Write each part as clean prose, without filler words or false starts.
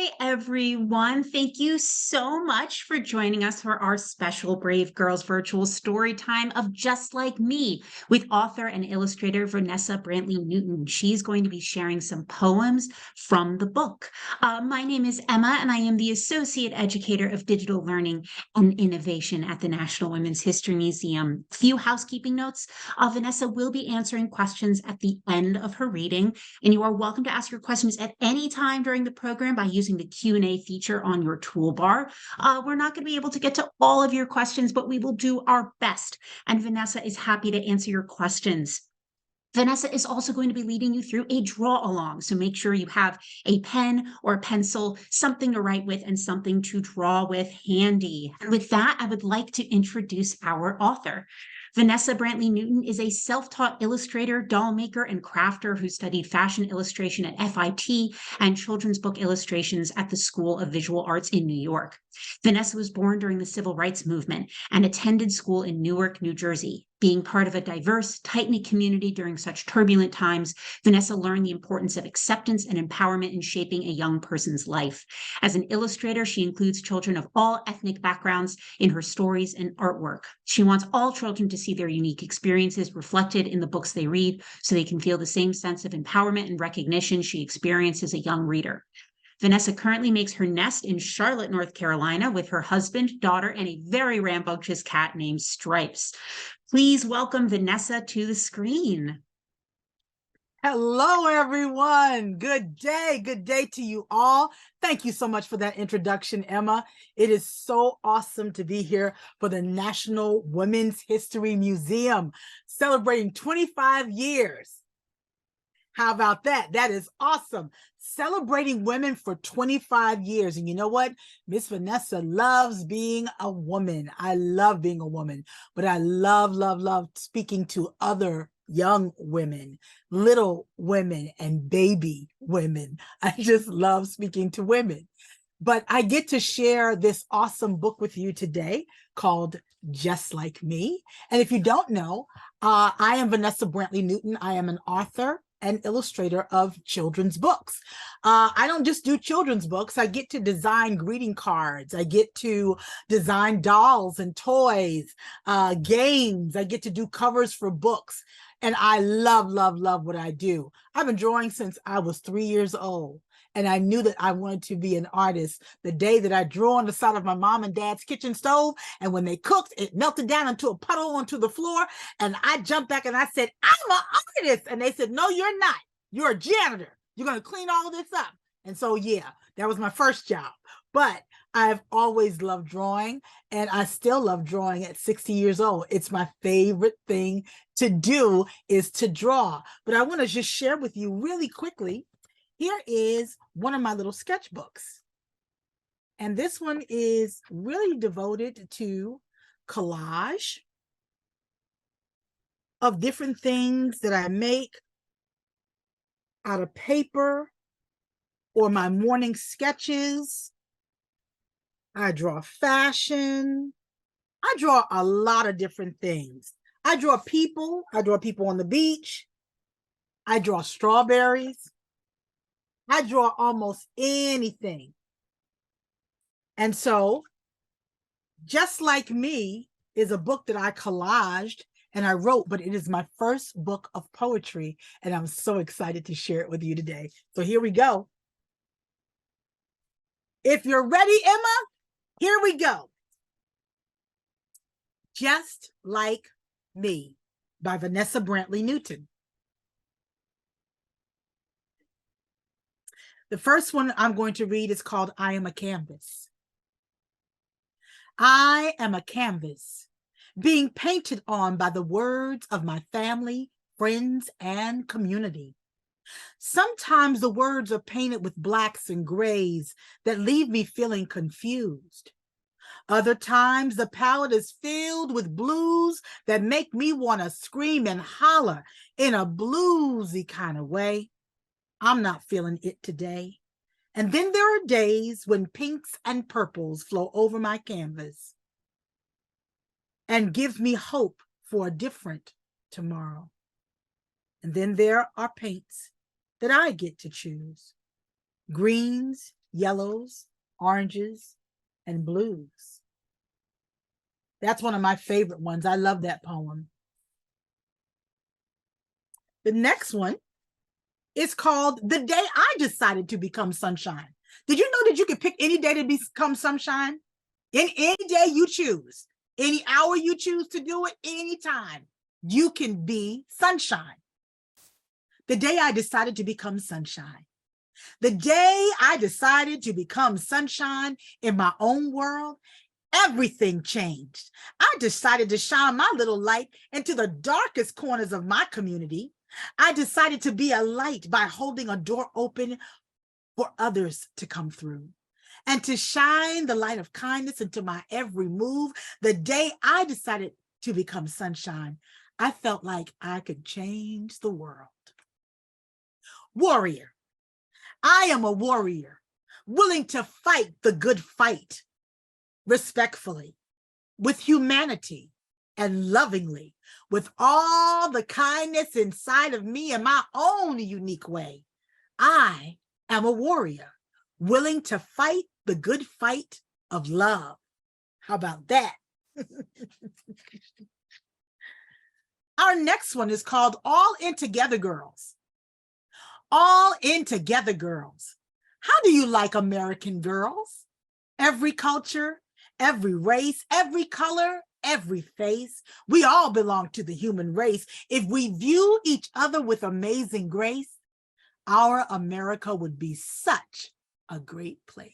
Hi, everyone. Thank you so much for joining us for our special Brave Girls Virtual Storytime of Just Like Me with author and illustrator Vanessa Brantley-Newton. She's going to be sharing some poems from the book. My name is Emma, and I am the Associate Educator of Digital Learning and Innovation at the National Women's History Museum. Few housekeeping notes. Vanessa will be answering questions at the end of her reading, and you are welcome to ask your questions at any time during the program by using the Q&A feature on your toolbar. We're not going to be able to get to all of your questions, but we will do our best. And Vanessa is happy to answer your questions. Vanessa is also going to be leading you through a draw along. So make sure you have a pen or a pencil, something to write with and something to draw with handy. And with that, I would like to introduce our author. Vanessa Brantley-Newton is a self-taught illustrator, doll maker, and crafter who studied fashion illustration at FIT and children's book illustrations at the School of Visual Arts in New York. Vanessa was born during the Civil Rights Movement and attended school in Newark, New Jersey. Being part of a diverse, tight-knit community during such turbulent times, Vanessa learned the importance of acceptance and empowerment in shaping a young person's life. As an illustrator, she includes children of all ethnic backgrounds in her stories and artwork. She wants all children to see their unique experiences reflected in the books they read so they can feel the same sense of empowerment and recognition she experienced as a young reader. Vanessa currently makes her nest in Charlotte, North Carolina, with her husband, daughter, and a very rambunctious cat named Stripes. Please welcome Vanessa to the screen. Hello, everyone. Good day to you all. Thank you so much for that introduction, Emma. It is so awesome to be here for the National Women's History Museum, celebrating 25 years. How about that? That is awesome. Celebrating women for 25 years. And you know what? Miss Vanessa loves being a woman. I love being a woman, but I love speaking to other young women, little women, and baby women. I just love speaking to women. But I get to share this awesome book with you today called Just Like Me. And if you don't know, I am Vanessa Brantley-Newton. I am an author and illustrator of children's books. I don't just do children's books. I get to design greeting cards. I get to design dolls and toys, games. I get to do covers for books. And I love what I do. I've been drawing since I was 3 years old. And I knew that I wanted to be an artist the day that I drew on the side of my mom and dad's kitchen stove. And when they cooked, it melted down into a puddle onto the floor. And I jumped back and I said, I'm an artist. And they said, no, you're not. You're a janitor. You're going to clean all this up. And so, yeah, that was my first job. But I've always loved drawing, and I still love drawing at 60 years old. It's my favorite thing to do is to draw. But I want to just share with you really quickly. Here is one of my little sketchbooks. And this one is really devoted to collage of different things that I make out of paper or my morning sketches. I draw fashion. I draw a lot of different things. I draw people on the beach. I draw strawberries. I draw almost anything. And so, Just Like Me is a book that I collaged and I wrote, but it is my first book of poetry, and I'm so excited to share it with you today. So here we go. If you're ready, Emma, here we go. Just Like Me by Vanessa Brantley-Newton. The first one I'm going to read is called I Am a Canvas. I am a canvas being painted on by the words of my family, friends, and community. Sometimes the words are painted with blacks and grays that leave me feeling confused. Other times the palette is filled with blues that make me want to scream and holler in a bluesy kind of way. I'm not feeling it today. And then there are days when pinks and purples flow over my canvas and give me hope for a different tomorrow. And then there are paints that I get to choose. Greens, yellows, oranges, and blues. That's one of my favorite ones. I love that poem. The next one is called The Day I Decided to Become Sunshine. Did you know that you could pick any day to become sunshine? In any day you choose, any hour you choose to do it, anytime, you can be sunshine. The day I decided to become sunshine. The day I decided to become sunshine in my own world, everything changed. I decided to shine my little light into the darkest corners of my community. I decided to be a light by holding a door open for others to come through and to shine the light of kindness into my every move. The day I decided to become sunshine, I felt like I could change the world. Warrior. I am a warrior, willing to fight the good fight, respectfully, with humanity and lovingly, with all the kindness inside of me in my own unique way. I am a warrior, willing to fight the good fight of love. How about that? Our next one is called All In Together Girls. All In Together Girls. How do you like American girls? Every culture, every race, every color, every face. We all belong to the human race. If we view each other with amazing grace, our America would be such a great place.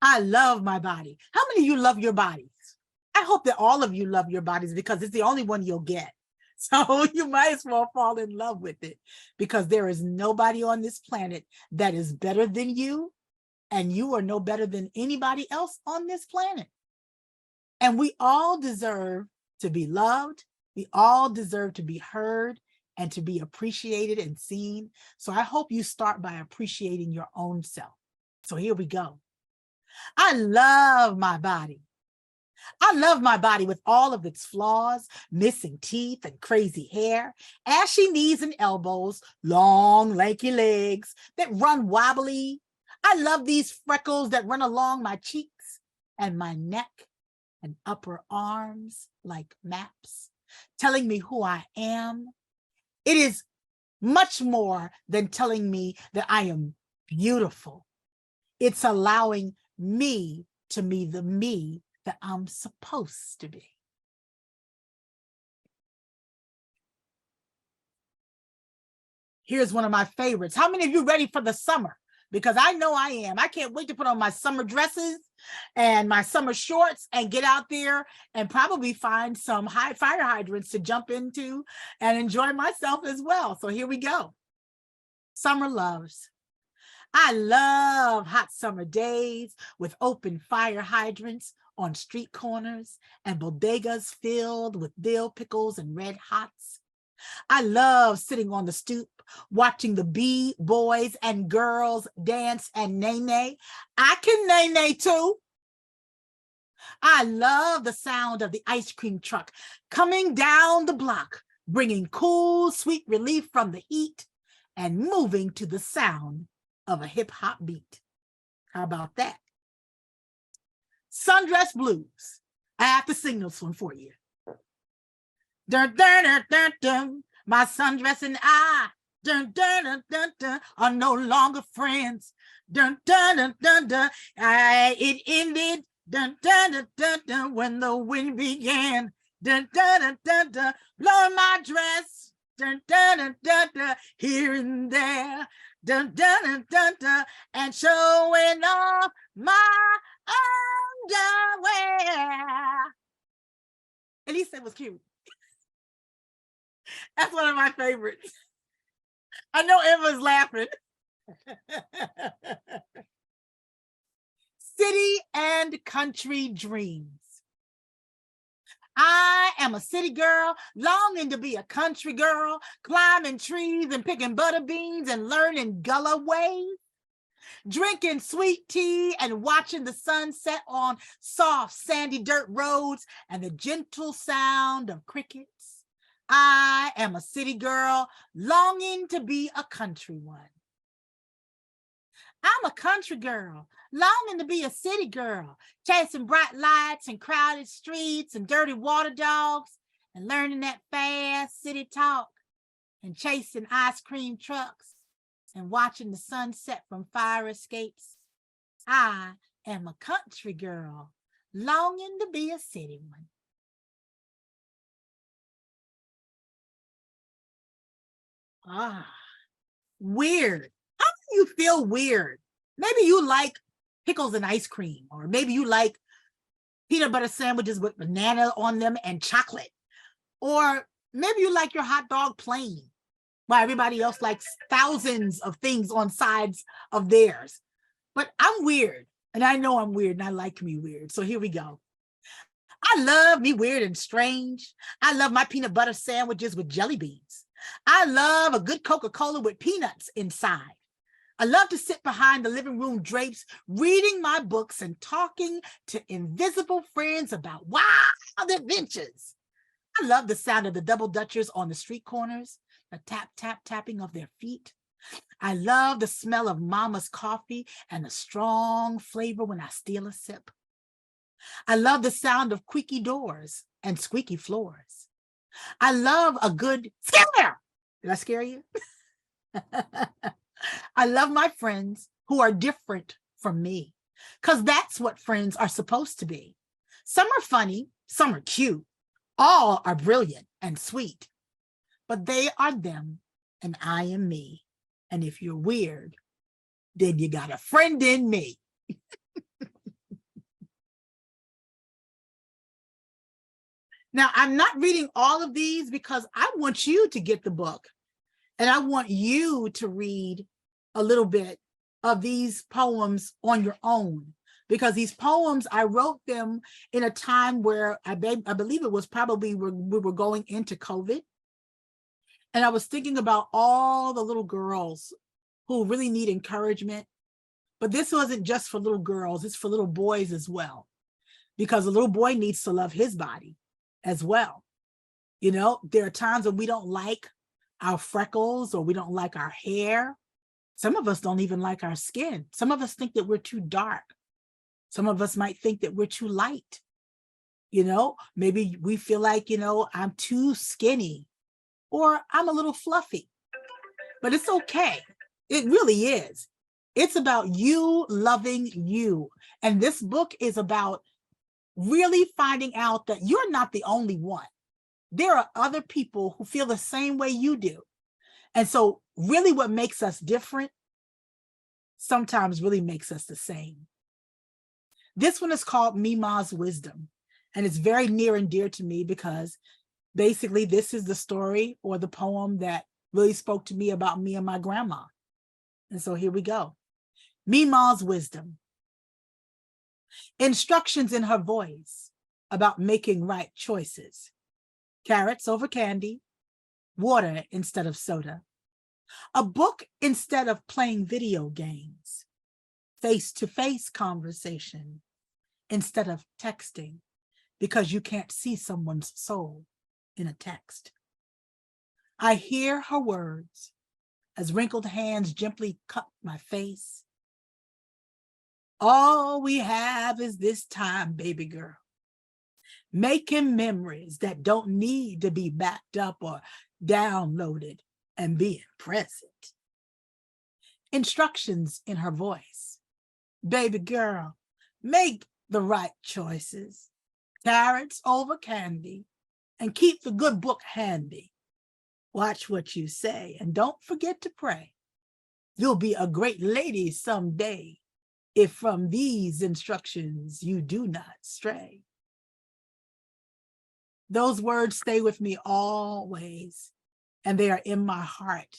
I love my body. How many of you love your bodies? I hope that all of you love your bodies because it's the only one you'll get. So you might as well fall in love with it because there is nobody on this planet that is better than you, and you are no better than anybody else on this planet. And we all deserve to be loved. We all deserve to be heard and to be appreciated and seen. So I hope you start by appreciating your own self. So here we go. I love my body. I love my body with all of its flaws, missing teeth and crazy hair, ashy knees and elbows, long, lanky legs that run wobbly. I love these freckles that run along my cheeks and my neck and upper arms like maps, telling me who I am. It is much more than telling me that I am beautiful. It's allowing me to be the me that I'm supposed to be. Here's one of my favorites. How many of you ready for the summer? Because I know I am. I can't wait to put on my summer dresses and my summer shorts and get out there and probably find some fire hydrants to jump into and enjoy myself as well. So here we go. Summer loves. I love hot summer days with open fire hydrants on street corners and bodegas filled with dill pickles and red hots. I love sitting on the stoop, watching the boys and girls dance and nay-nay. I can nay-nay too. I love the sound of the ice cream truck coming down the block, bringing cool, sweet relief from the heat and moving to the sound of a hip hop beat. How about that? Sundress blues. I have to sing this one for you. Dun, dun, dun, dun, dun. My sundress and I dun, dun, dun, dun, dun, are no longer friends. Dun, dun, dun, dun, dun. It ended dun, dun, dun, dun, dun, when the wind began. Dun, dun, dun, dun, dun, blowing my dress. Dun, dun, dun, dun, dun, here and there. Dun, dun, dun, dun, dun, and showing off my underwear. At least it was cute. That's one of my favorites. I know Emma's laughing. City and country dreams. I am a city girl, longing to be a country girl, climbing trees and picking butter beans and learning Gullah ways, drinking sweet tea and watching the sunset on soft sandy dirt roads and the gentle sound of crickets. I am a city girl longing to be a country one. I'm a country girl longing to be a city girl, chasing bright lights and crowded streets and dirty water dogs and learning that fast city talk and chasing ice cream trucks and watching the sunset from fire escapes. I am a country girl longing to be a city one. Weird. How do you feel weird? Maybe you like pickles and ice cream, or maybe you like peanut butter sandwiches with banana on them and chocolate, or maybe you like your hot dog plain, while everybody else likes thousands of things on sides of theirs. But I'm weird, and I know I'm weird, and I like me weird. So here we go. I love me weird and strange. I love my peanut butter sandwiches with jelly beans. I love a good Coca-Cola with peanuts inside. I love to sit behind the living room drapes, reading my books and talking to invisible friends about wild adventures. I love the sound of the double dutchers on the street corners, the tap, tap, tapping of their feet. I love the smell of mama's coffee and the strong flavor when I steal a sip. I love the sound of creaky doors and squeaky floors. I love a good scare. Did I scare you? I love my friends who are different from me, because that's what friends are supposed to be. Some are funny, some are cute, all are brilliant and sweet, but they are them and I am me. And if you're weird, then you got a friend in me. Now, I'm not reading all of these because I want you to get the book, and I want you to read a little bit of these poems on your own, because these poems, I wrote them in a time where I believe it was probably we were going into COVID. And I was thinking about all the little girls who really need encouragement. But this wasn't just for little girls, it's for little boys as well, because a little boy needs to love his body as well. You know, there are times when we don't like our freckles or we don't like our hair. Some of us don't even like our skin. Some of us think that we're too dark. Some of us might think that we're too light. You know, maybe we feel like, you know, I'm too skinny or I'm a little fluffy. But it's okay. It really is. It's about you loving you. And this book is about really finding out that you're not the only one. There are other people who feel the same way you do. And so really what makes us different sometimes really makes us the same. This one is called Mima's Wisdom, and it's very near and dear to me because basically this is the story or the poem that really spoke to me about me and my grandma. And so here we go. Mima's Wisdom. Instructions in her voice about making right choices. Carrots over candy, water instead of soda, a book instead of playing video games, face-to-face conversation instead of texting because you can't see someone's soul in a text. I hear her words as wrinkled hands gently cup my face. All we have is this time, baby girl. Making memories that don't need to be backed up or downloaded and being present. Instructions in her voice. Baby girl, make the right choices. Carrots over candy, and keep the good book handy. Watch what you say and don't forget to pray. You'll be a great lady someday if from these instructions you do not stray. Those words stay with me always, and they are in my heart.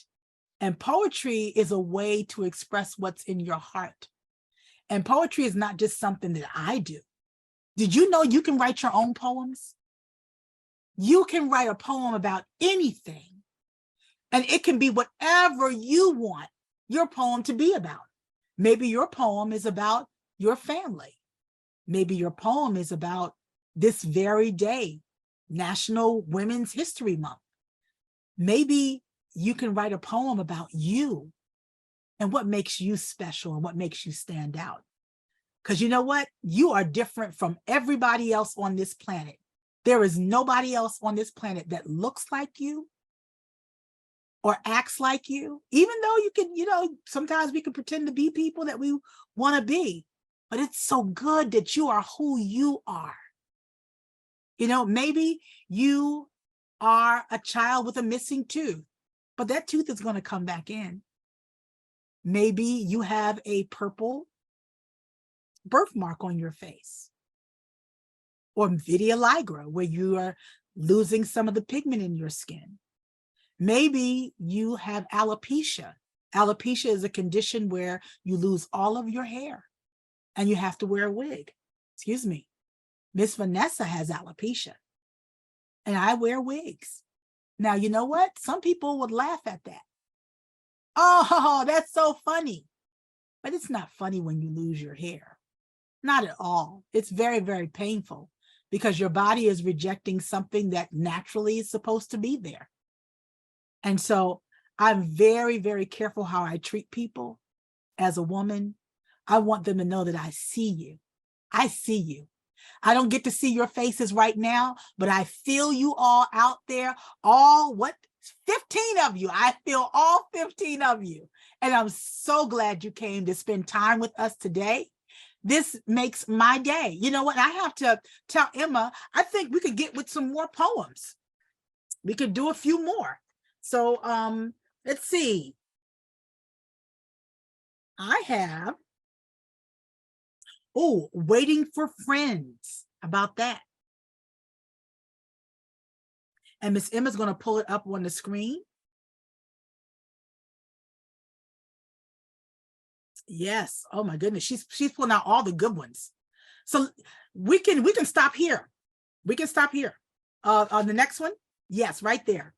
And poetry is a way to express what's in your heart. And poetry is not just something that I do. Did you know you can write your own poems? You can write a poem about anything, and it can be whatever you want your poem to be about. Maybe your poem is about your family. Maybe your poem is about this very day, National Women's History Month. Maybe you can write a poem about you and what makes you special and what makes you stand out. Because you know what? You are different from everybody else on this planet. There is nobody else on this planet that looks like you or acts like you, even though you can, sometimes we can pretend to be people that we want to be, but it's so good that you are who you are. Maybe you are a child with a missing tooth, but that tooth is going to come back in. Maybe you have a purple birthmark on your face, or vitiligo, where you are losing some of the pigment in your skin. Maybe you have alopecia. Alopecia is a condition where you lose all of your hair and you have to wear a wig. Excuse me. Miss Vanessa has alopecia and I wear wigs. Now, you know what? Some people would laugh at that. Oh, that's so funny. But it's not funny when you lose your hair. Not at all. It's very, very painful because your body is rejecting something that naturally is supposed to be there. And so I'm very, very careful how I treat people as a woman. I want them to know that I see you. I see you. I don't get to see your faces right now, but I feel you all out there, 15 of you. I feel all 15 of you. And I'm so glad you came to spend time with us today. This makes my day. You know what? I have to tell Emma, I think we could get with some more poems. We could do a few more. So let's see. I have, Waiting for Friends. How about that? And Miss Emma's going to pull it up on the screen. Yes. Oh my goodness. She's pulling out all the good ones. So we can stop here. We can stop here. On the next one. Yes, right there.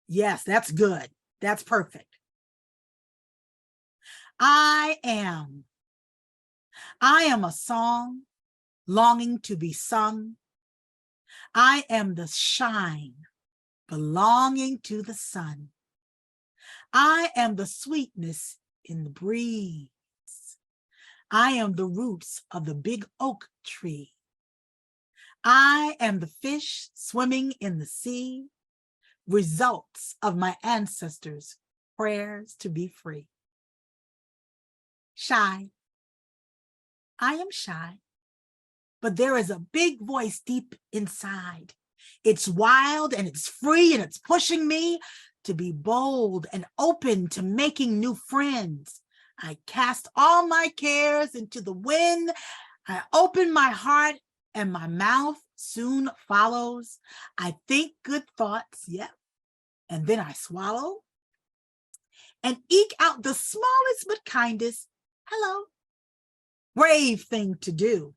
Yes, that's good. That's perfect. I am a song longing to be sung. I am the shine belonging to the sun. I am the sweetness in the breeze. I am the roots of the big oak tree. I am the fish swimming in the sea, results of my ancestors' prayers to be free. Shy. I am shy, but there is a big voice deep inside. It's wild and it's free and it's pushing me to be bold and open to making new friends. I cast all my cares into the wind. I open my heart and my mouth soon follows. I think good thoughts, yep. And then I swallow and eke out the smallest but kindest hello. Brave thing to do.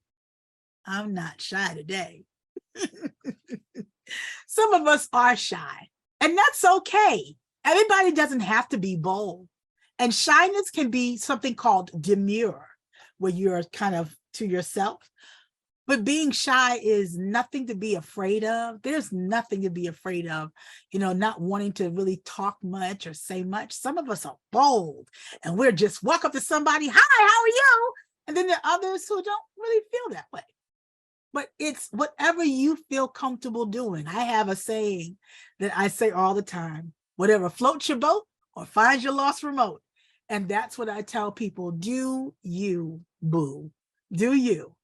I'm not shy today. Some of us are shy, and that's okay. Everybody doesn't have to be bold. And shyness can be something called demure, where you're kind of to yourself. But being shy is nothing to be afraid of. There's nothing to be afraid of, not wanting to really talk much or say much. Some of us are bold and we're just walk up to somebody, hi, how are you? And then there are others who don't really feel that way. But it's whatever you feel comfortable doing. I have a saying that I say all the time, whatever floats your boat or finds your lost remote. And that's what I tell people, do you, boo, do you?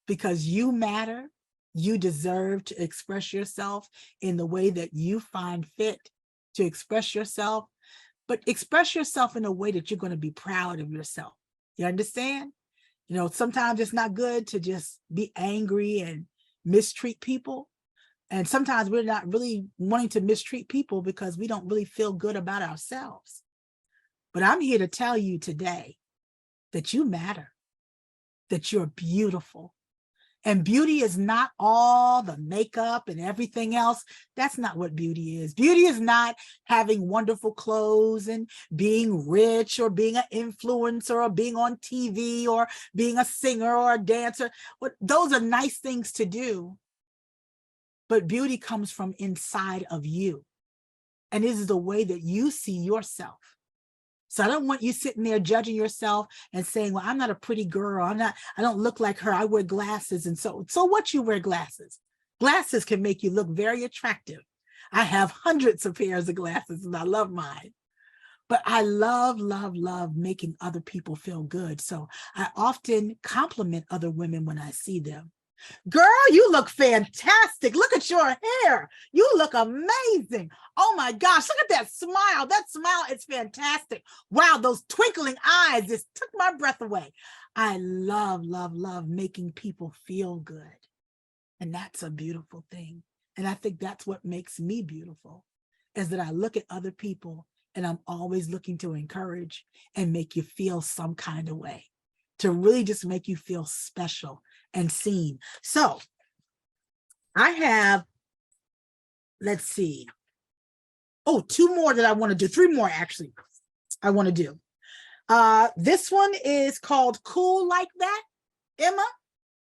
Because you matter, you deserve to express yourself in the way that you find fit to express yourself, but express yourself in a way that you're going to be proud of yourself. You understand? Sometimes it's not good to just be angry and mistreat people. And sometimes we're not really wanting to mistreat people because we don't really feel good about ourselves. But I'm here to tell you today that you matter, that you're beautiful. And beauty is not all the makeup and everything else. That's not what beauty is. Beauty is not having wonderful clothes and being rich or being an influencer or being on TV or being a singer or a dancer. Those are nice things to do. But beauty comes from inside of you. And this is the way that you see yourself. So I don't want you sitting there judging yourself and saying, well, I'm not a pretty girl. I don't look like her. I wear glasses. And so what, you wear glasses? Glasses can make you look very attractive. I have hundreds of pairs of glasses and I love mine. But I love, love, love making other people feel good. So I often compliment other women when I see them. Girl, you look fantastic. Look at your hair. You look amazing. Oh my gosh, look at that smile. That smile is fantastic. Wow, those twinkling eyes just took my breath away. I love, love, love making people feel good. And that's a beautiful thing. And I think that's what makes me beautiful, is that I look at other people and I'm always looking to encourage and make you feel some kind of way, to really just make you feel special and seen. So I have, let's see. Oh, 2 more that I want to do. 3 more actually I want to do. This one is called Cool Like That, Emma.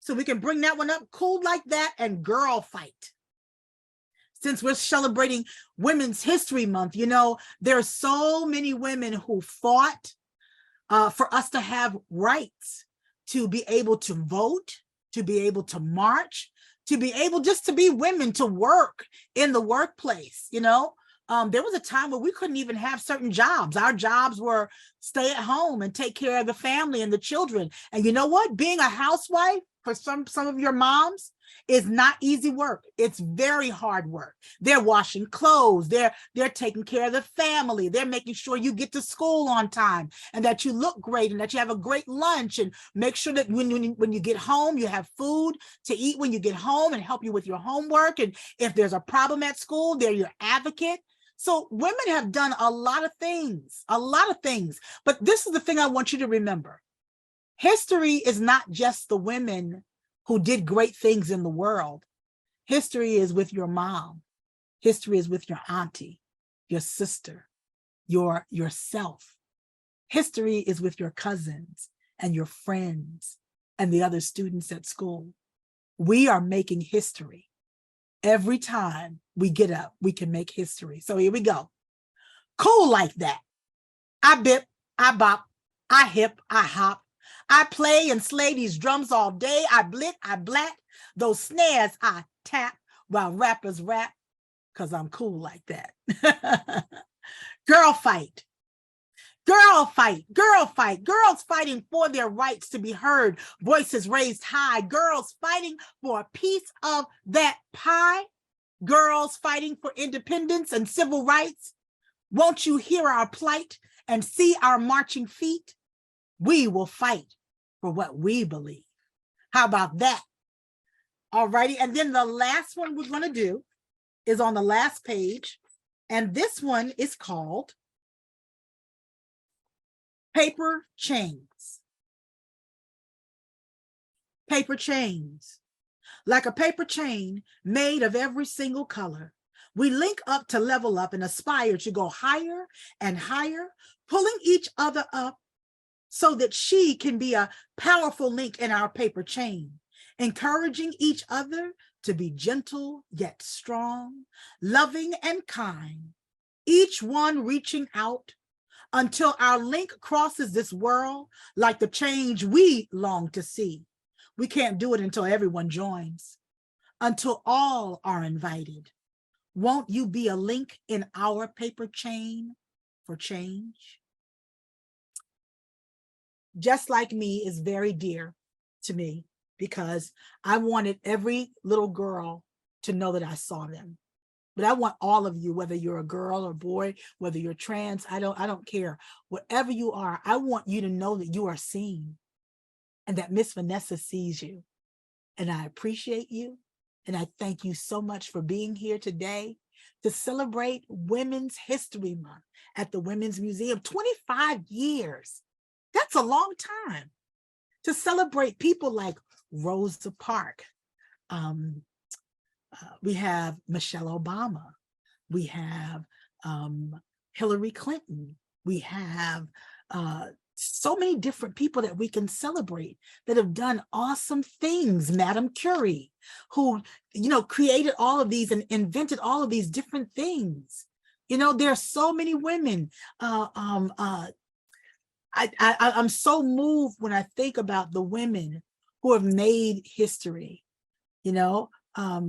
So we can bring that one up. Cool Like That and Girl Fight. Since we're celebrating Women's History Month, you know, there are so many women who fought for us to have rights, to be able to vote, to be able to march, to be able just to be women, to work in the workplace. You know, there was a time where we couldn't even have certain jobs. Our jobs were stay at home and take care of the family and the children. And you know what? Being a housewife for some of your moms is not easy work. It's very hard work. They're washing clothes. They're taking care of the family. They're making sure you get to school on time and that you look great and that you have a great lunch, and make sure that when you get home, you have food to eat when you get home, and help you with your homework. And if there's a problem at school, they're your advocate. So women have done a lot of things. But this is the thing I want you to remember. History is not just the women who did great things in the world. History is with your mom. History is with your auntie, your sister, yourself. History is with your cousins and your friends and the other students at school. We are making history. Every time we get up, we can make history. So here we go. Cool like that. I bip, I bop, I hip, I hop. I play and slay these drums all day. I blit, I blat. Those snares I tap while rappers rap, because I'm cool like that. Girl fight. Girl fight, girl fight, girls fighting for their rights to be heard, voices raised high, girls fighting for a piece of that pie, girls fighting for independence and civil rights. Won't you hear our plight and see our marching feet? We will fight for what we believe. How about that? All righty, and then the last one we're gonna do is on the last page, and this one is called Paper Chains. Paper chains. Like a paper chain made of every single color, we link up to level up and aspire to go higher and higher, pulling each other up so that she can be a powerful link in our paper chain, encouraging each other to be gentle yet strong, loving and kind, each one reaching out until our link crosses this world like the change we long to see. We can't do it until everyone joins, until all are invited. Won't you be a link in our paper chain for change? Just Like Me is very dear to me because I wanted every little girl to know that I saw them. But I want all of you, whether you're a girl or boy, whether you're trans, I don't care. Whatever you are, I want you to know that you are seen and that Miss Vanessa sees you. And I appreciate you. And I thank you so much for being here today to celebrate Women's History Month at the Women's Museum. 25 years. That's a long time to celebrate people like Rosa Parks. We have Michelle Obama. We have Hillary Clinton. We have so many different people that we can celebrate that have done awesome things. Madame Curie, who, created all of these and invented all of these different things. You know, there are so many women. I'm so moved when I think about the women who have made history. You know, I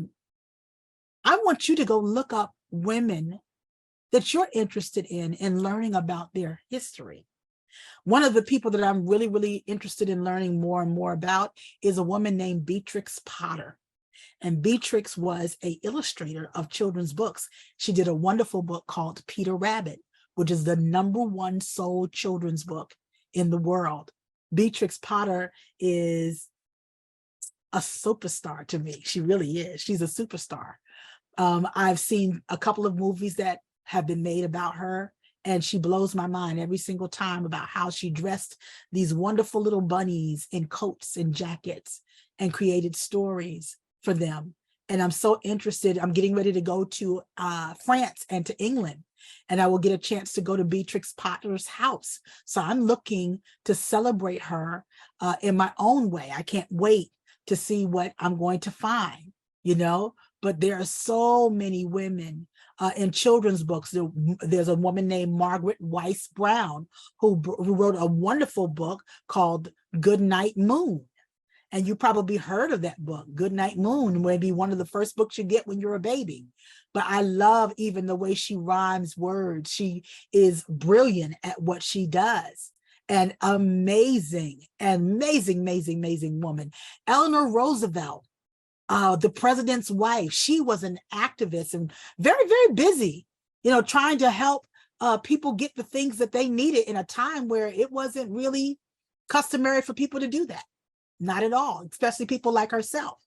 want you to go look up women that you're interested in learning about their history. One of the people that I'm really, really interested in learning more and more about is a woman named Beatrix Potter. And Beatrix was an illustrator of children's books. She did a wonderful book called Peter Rabbit, which is the #1 sold children's book in the world. Beatrix Potter is a superstar to me. She really is. She's a superstar. I've seen a couple of movies that have been made about her, and she blows my mind every single time about how she dressed these wonderful little bunnies in coats and jackets and created stories for them. And I'm so interested. I'm getting ready to go to France and to England, and I will get a chance to go to Beatrix Potter's house. So I'm looking to celebrate her in my own way. I can't wait to see what I'm going to find, you know? But there are so many women in children's books. There's a woman named Margaret Weiss Brown who wrote a wonderful book called Goodnight Moon. And you probably heard of that book, Goodnight Moon, maybe one of the first books you get when you're a baby. But I love even the way she rhymes words. She is brilliant at what she does. An amazing, amazing, amazing, amazing woman. Eleanor Roosevelt, the president's wife, she was an activist and very, very busy, you know, trying to help people get the things that they needed in a time where it wasn't really customary for people to do that. Not at all, especially people like herself,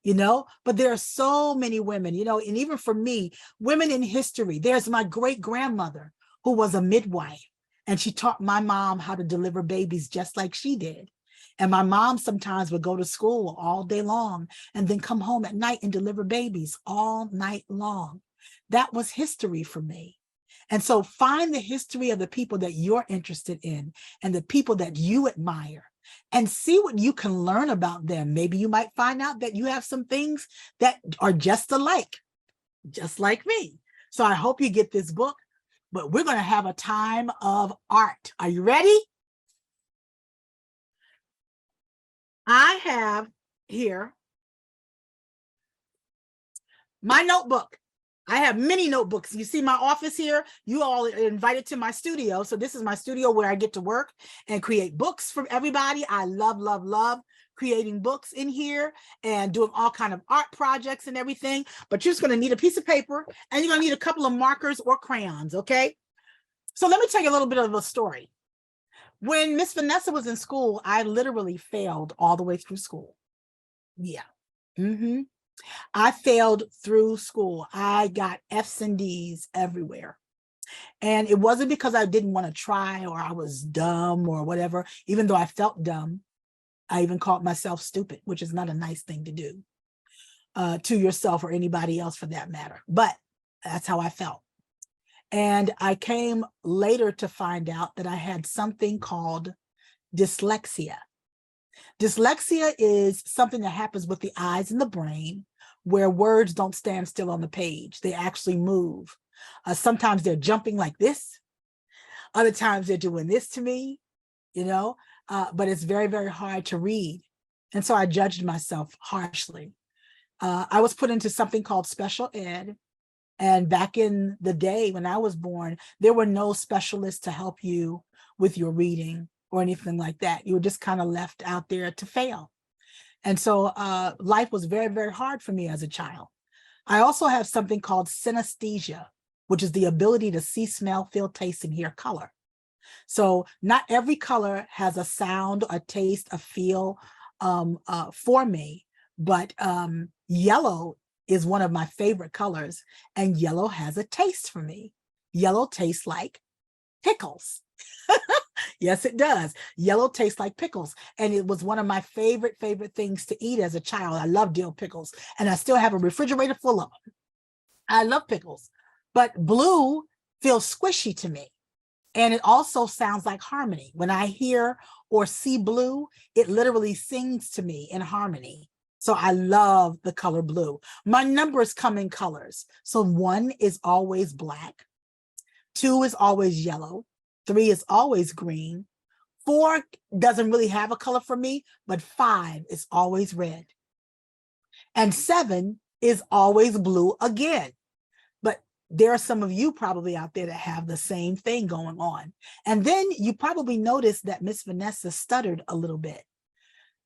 you know. But there are so many women, you know, and even for me, women in history. There's my great grandmother who was a midwife, and she taught my mom how to deliver babies just like she did. And my mom sometimes would go to school all day long and then come home at night and deliver babies all night long. That was history for me. And so find the history of the people that you're interested in and the people that you admire, and see what you can learn about them. Maybe you might find out that you have some things that are just alike, just like me. So I hope you get this book, but we're going to have a time of art. Are you ready? I have here my notebook. I have many notebooks. You see my office here. You all are invited to my studio. So this is my studio where I get to work and create books for everybody. I love, love, love creating books in here and doing all kind of art projects and everything. But you're just going to need a piece of paper, and you're going to need a couple of markers or crayons, okay? So let me tell you a little bit of a story. When Miss Vanessa was in school, I literally failed all the way through school. Yeah. I failed through school. I got F's and D's everywhere. And it wasn't because I didn't want to try or I was dumb or whatever. Even though I felt dumb, I even called myself stupid, which is not a nice thing to do to yourself or anybody else for that matter. But that's how I felt. And I came later to find out that I had something called dyslexia. Dyslexia is something that happens with the eyes and the brain, where words don't stand still on the page. They actually move. Sometimes they're jumping like this. Other times they're doing this to me, you know, but it's very, very hard to read. And so I judged myself harshly. I was put into something called special ed. And back in the day when I was born, there were no specialists to help you with your reading or anything like that. You were just kind of left out there to fail. And so life was very, very hard for me as a child. I also have something called synesthesia, which is the ability to see, smell, feel, taste, and hear color. So not every color has a sound, a taste, a feel for me, but yellow is one of my favorite colors, and yellow has a taste for me. Yellow tastes like pickles. Yes, it does. Yellow tastes like pickles. And it was one of my favorite things to eat as a child. I love dill pickles, and I still have a refrigerator full of them. I love pickles, but blue feels squishy to me. And it also sounds like harmony. When I hear or see blue, it literally sings to me in harmony. So I love the color blue. My numbers come in colors. So 1 is always black. 2 is always yellow. 3 is always green. 4 doesn't really have a color for me, but 5 is always red. And 7 is always blue again. But there are some of you probably out there that have the same thing going on. And then you probably noticed that Miss Vanessa stuttered a little bit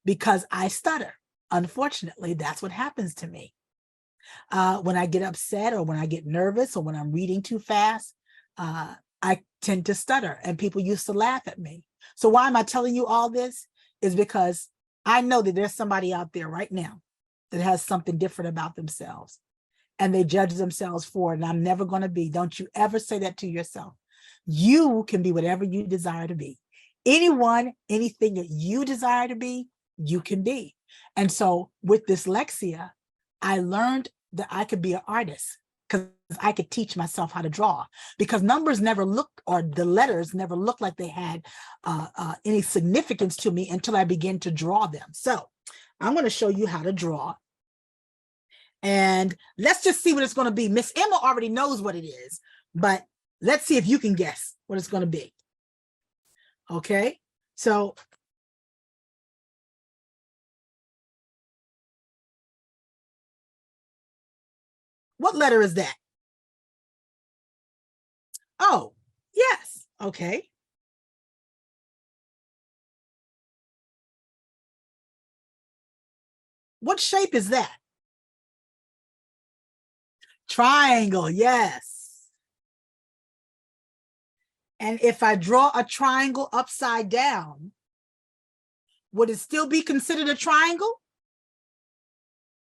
because I stutter. Unfortunately, that's what happens to me. When I get upset or when I get nervous or when I'm reading too fast, I tend to stutter, and people used to laugh at me. So why am I telling you all this? Is because I know that there's somebody out there right now that has something different about themselves, and they judge themselves for it, and I'm never going to be. Don't you ever say that to yourself. You can be whatever you desire to be. Anyone, anything that you desire to be, you can be. And so with dyslexia, I learned that I could be an artist because I could teach myself how to draw, because numbers never looked, or the letters never looked like they had any significance to me until I began to draw them. So I'm going to show you how to draw. And let's just see what it's going to be. Miss Emma already knows what it is, but let's see if you can guess what it's going to be. Okay, so what letter is that? Oh, yes. Okay. What shape is that? Triangle, yes. And if I draw a triangle upside down, would it still be considered a triangle?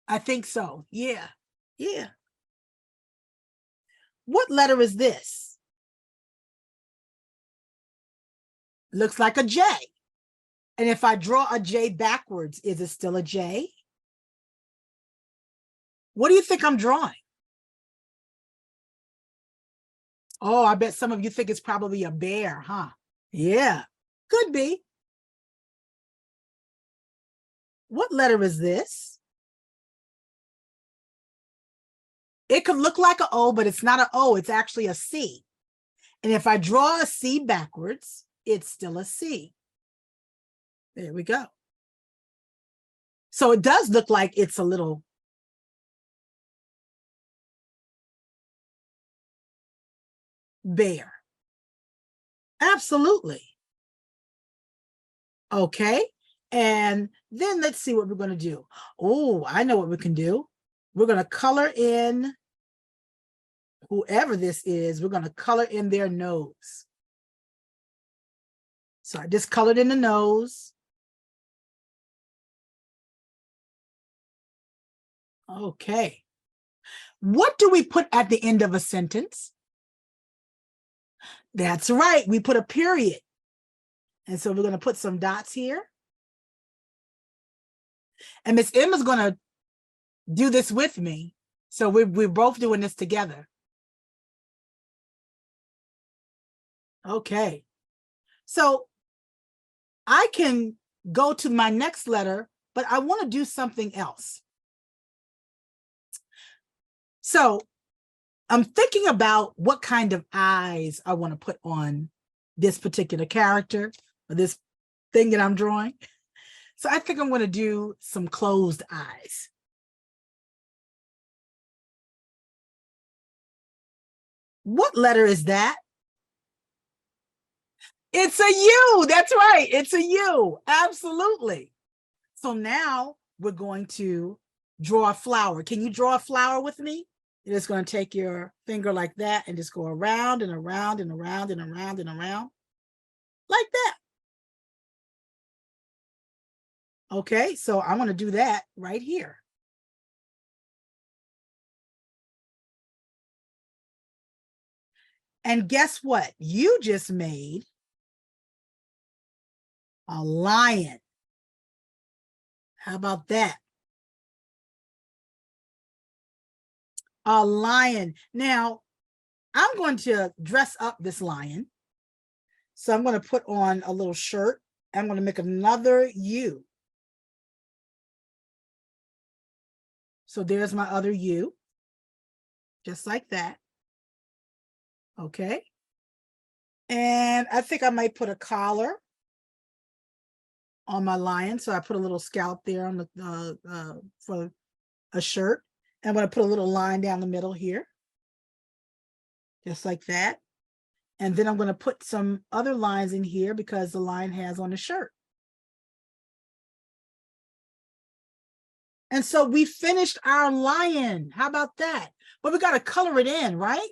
I think so. Yeah. Yeah. What letter is this? Looks like a J. And if I draw a J backwards, is it still a J? What do you think I'm drawing? Oh, I bet some of you think it's probably a bear, huh? Yeah, could be. What letter is this? It could look like an O, but it's not an O, it's actually a C. And if I draw a C backwards, it's still a C. There we go. So it does look like it's a little bear. Absolutely. Okay. And then let's see what we're going to do. Oh, I know what we can do. We're going to color in whoever this is. We're going to color in their nose. So I just colored in the nose. Okay. What do we put at the end of a sentence? That's right. We put a period. And so we're going to put some dots here. And Miss Emma's going to do this with me. So we're both doing this together. Okay. So I can go to my next letter, but I want to do something else. So I'm thinking about what kind of eyes I want to put on this particular character or this thing that I'm drawing. So I think I'm going to do some closed eyes. What letter is that? It's a U. That's right. It's a U. Absolutely. So now we're going to draw a flower. Can you draw a flower with me? You're just going to take your finger like that and just go around and around and around and around and around like that. Okay, so I'm going to do that right here. And guess what? You just made a lion. How about that? A lion. Now, I'm going to dress up this lion. So I'm going to put on a little shirt. I'm going to make another U. So there's my other U. Just like that. Okay. And I think I might put a collar on my lion. So I put a little scallop there on the for a shirt. And I'm going to put a little line down the middle here, just like that. And then I'm going to put some other lines in here because the lion has on the shirt. And so we finished our lion. How about that? But we got to color it in, right?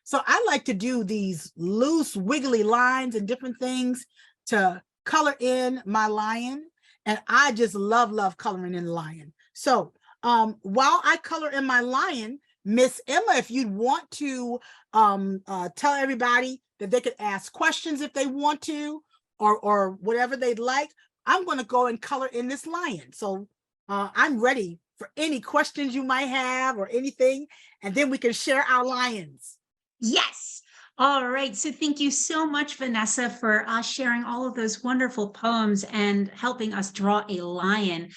So I like to do these loose, wiggly lines and different things to color in my lion. And I just love coloring in the lion. So while I color in my lion, Miss Emma, if you'd want to tell everybody that they could ask questions if they want to, or whatever they'd like, I'm going to go and color in this lion. So I'm ready for any questions you might have or anything, and then we can share our lions. Yes. All right. So thank you so much, Vanessa, for sharing all of those wonderful poems and helping us draw a lion.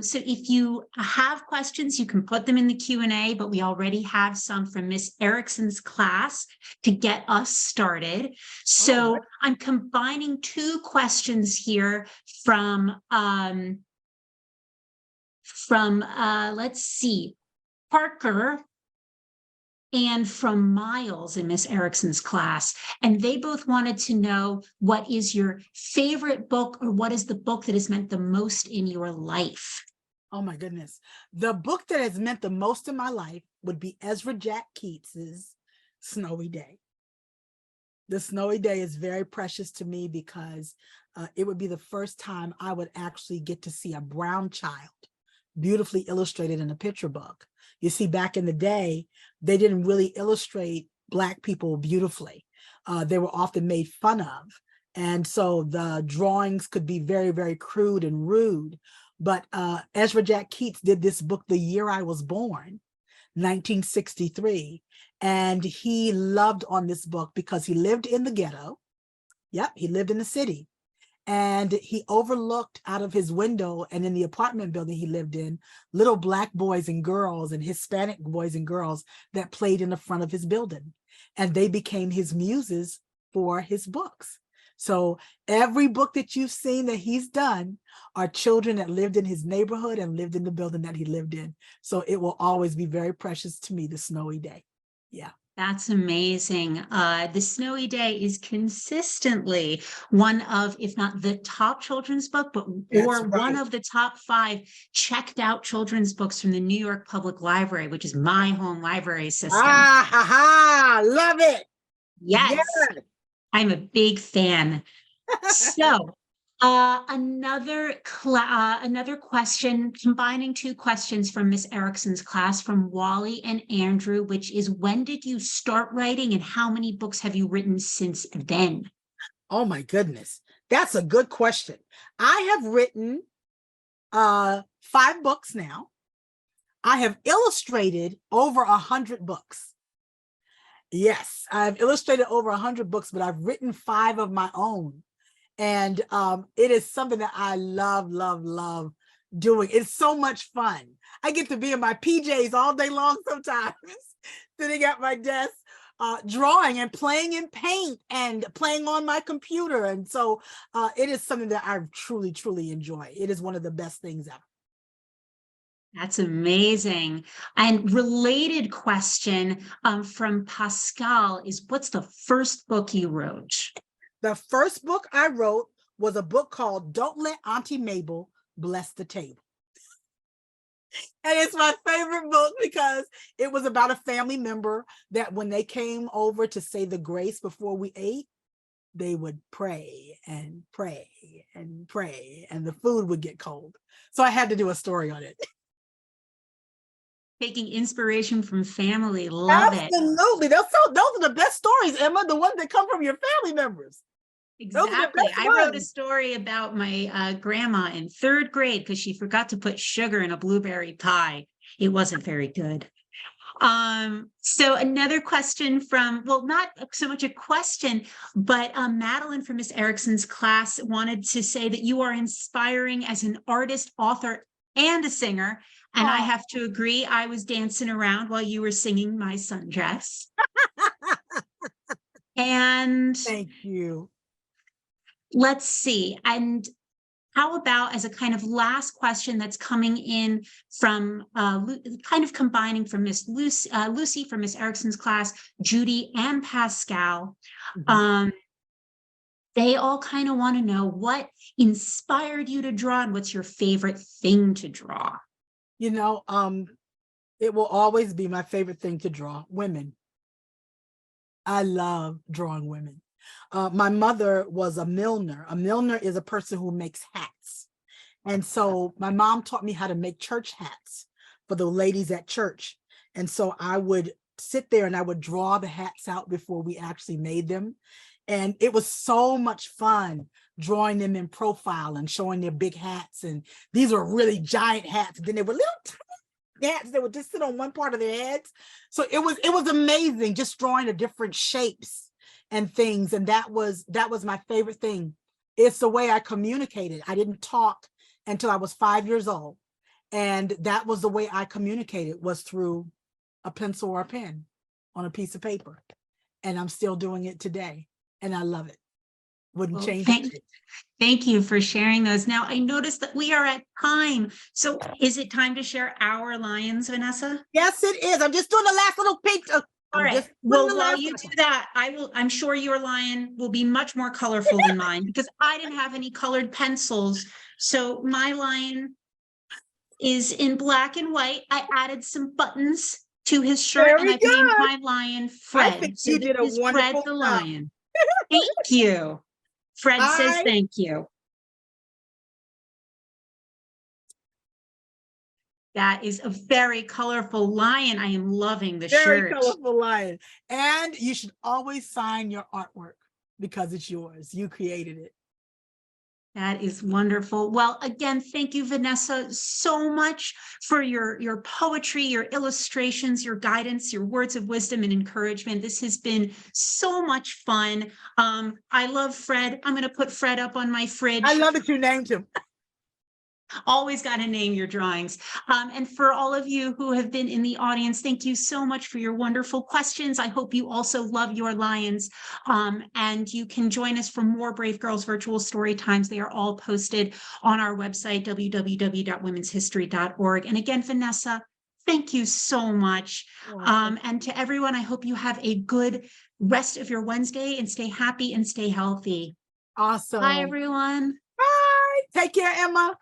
So if you have questions, you can put them in the Q&A, but we already have some from Miss Erickson's class to get us started. So I'm combining two questions here from let's see, Parker and from Miles in Miss Erickson's class. And they both wanted to know, what is your favorite book, or what is the book that has meant the most in your life? Oh my goodness. The book that has meant the most in my life would be Ezra Jack Keats's Snowy Day. The Snowy Day is very precious to me because it would be the first time I would actually get to see a brown child beautifully illustrated in a picture book. You see, back in the day, they didn't really illustrate Black people beautifully. They were often made fun of. And so the drawings could be very, very crude and rude. But Ezra Jack Keats did this book the year I was born, 1963. And he loved on this book because he lived in the ghetto. Yep, he lived in the city. And he overlooked out of his window, and in the apartment building he lived in, little Black boys and girls and Hispanic boys and girls that played in the front of his building. And they became his muses for his books. So every book that you've seen that he's done are children that lived in his neighborhood and lived in the building that he lived in. So it will always be very precious to me, The Snowy Day. Yeah. That's amazing. The Snowy Day is consistently one of, if not the top children's book, but one of the top 5 checked out children's books from the New York Public Library, which is my home library system. Ah, ha, ha, love it. Yes. I'm a big fan. So another question, combining two questions from Miss Erickson's class from Wally and Andrew, which is, when did you start writing and how many books have you written since then? Oh my goodness. That's a good question. I have written 5 books now. I have illustrated over 100 books. Yes, I've illustrated over 100 books, but I've written 5 of my own. And it is something that I love doing. It's so much fun. I get to be in my PJs all day long sometimes, sitting at my desk, drawing and playing in paint and playing on my computer. And so it is something that I truly enjoy. It is one of the best things ever. That's amazing. And related question from Pascal is, what's the first book you wrote? The first book I wrote was a book called Don't Let Auntie Mabel Bless the Table. And it's my favorite book because it was about a family member that when they came over to say the grace before we ate, they would pray and pray and pray, and the food would get cold. So I had to do a story on it. Taking inspiration from family. Love it. Absolutely. Those are the best stories, Emma, the ones that come from your family members. Exactly. I wrote a story about my grandma in 3rd grade because she forgot to put sugar in a blueberry pie. It wasn't very good. So another question from, well, not so much a question, but Madeline from Miss Erickson's class wanted to say that you are inspiring as an artist, author, and a singer. And I have to agree, I was dancing around while you were singing My Sundress. And Thank you. let's see. And how about, as a kind of last question that's coming in from kind of combining from Miss Lucy from Miss Erickson's class, Judy and Pascal. Mhm. They all kind of want to know what inspired you to draw and what's your favorite thing to draw. You know, it will always be my favorite thing to draw, women. I love drawing women. My mother was a milliner. A milliner is a person who makes hats. And so my mom taught me how to make church hats for the ladies at church. And so I would sit there and I would draw the hats out before we actually made them. And it was so much fun drawing them in profile and showing their big hats. And these were really giant hats. And then they were little tiny hats that would just sit on one part of their heads. So it was amazing just drawing the different shapes and things. And that was my favorite thing. It's the way I communicated. I didn't talk until I was 5 years old. And that was the way I communicated, was through a pencil or a pen on a piece of paper. And I'm still doing it today. And I love it. Wouldn't Well, change it. thank you for sharing those. Now, I noticed that we are at time. So is it time to share our lions, Vanessa? Yes, it is. I'm just doing the last little peek. All right. Well, while you do that, I'm sure your lion will be much more colorful than mine, because I didn't have any colored pencils. So my lion is in black and white. I added some buttons to his shirt and Very I've named good. my lion I Fred. think So you this did a is Fred wonderful the job. lion. Thank you. Fred says I thank you. That is a very colorful lion. I am loving the Very shirt. colorful lion. And you should always sign your artwork because it's yours. You created it. That is wonderful. Well, again, thank you, Vanessa, so much for your poetry, your illustrations, your guidance, your words of wisdom and encouragement. This has been so much fun. I love Fred. I'm going to put Fred up on my fridge. I love that you named him. Always got to name your drawings. And for all of you who have been in the audience, thank you so much for your wonderful questions. I hope you also love your lions. And you can join us for more Brave Girls Virtual Story Times. They are all posted on our website, www.womenshistory.org. And again, Vanessa, thank you so much. And to everyone, I hope you have a good rest of your Wednesday and stay happy and stay healthy. Awesome. Bye, everyone. Bye. Take care, Emma.